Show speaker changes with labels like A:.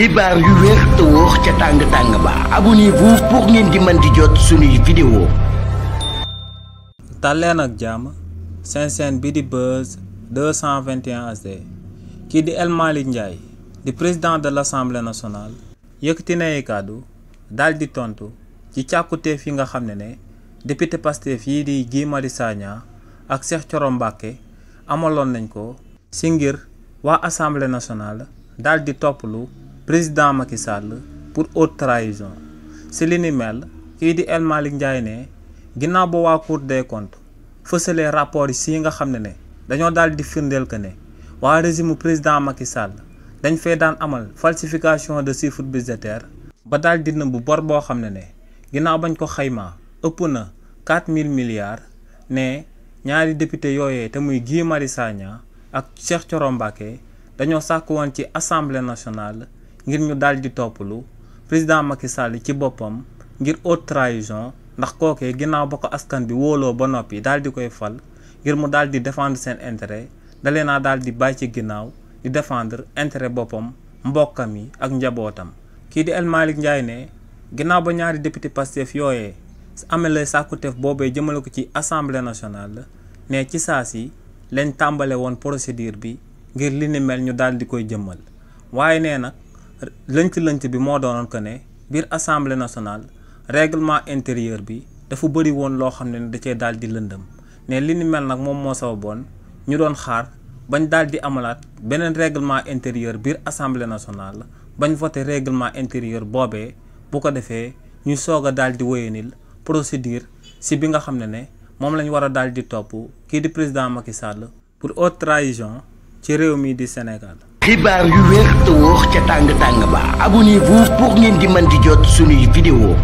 A: xibaar yu wér te wóor ca tàng ba abonnez-vous pour ngeen di mën di jot suñuy vidéo.
B: tàlleen ak jàmm seen chaîne bi di Buzz 221 HD kii di El Malick Ndiaye di président de l'Assemblée nationale yëkkati na ay kàddu daal di tontu ci càkkutéef yi nga xam ne député Pastef yi di Guy Marius Sagna ak Cheikh Thioro Mbacké amaloon nañ ko si ngir waa Assemblée nationale daal di topplu président Macky Sall pour haute trahison si li ni mel kii di El Malick Ndiaye ne ginnaaw ba waa Cour des comptes fësalee rapport yi si nga xam ne dañoo daal di firndeel que ne waa régime président Macky Sall dañ fee daan amal falsification de chiffre budgétaire ba daal di nëbb bor boo xam ne ginnaaw bañ ko xaymaa ëpp na 4000 milliards ne ñaari député yooyee te muy Guy Marius Sagna ak Cheikh Thioro Mbacké dañoo sàkk woon ci assemblée nationale ngir ñu daal di toppalu président Macky Sall ci boppam ngir haute trahison ndax kookee ginnaaw ba ko askan bi wóoloo ba noppi daal di koy fal ngir mu daal di défendre seen intérêt dalee naa daal di bàyyi ci ginnaaw di défendre intérêt boppam mbokkam yi ak njabootam. kii di El Malick Ndiaye ne ginnaaw ba ñaari député Pastef yooyee amele sàkkuteef boobee jëmale ko ci assemblée nationale ne ci saa si lañ tàmbale woon procédure bi ngir li ni mel ñu daal di koy jëmmal waaye nee nag lënc bi moo doonoon que ne biir assemblée nationale règlement intérieur bi dafa bëri woon loo xam ne da cee daal di lëndëm ne li ni mel nag moom moo sababoon ñu doon xaar bañ daal di amalaat beneen règlement intérieur biir assemblée nationale bañ voté règlement intérieur boobee bu ko defee ñu soog a daal di wéyanil procédure si bi nga xam ne moom lañ war a daal di topp kii di président Macky Sall pour haute trahison ci réew mi di Sénégal.
A: xibaar yu wér te wóor ca tàng ba abonnez-vous pour ngeen di mën di jot suñuy vidéo.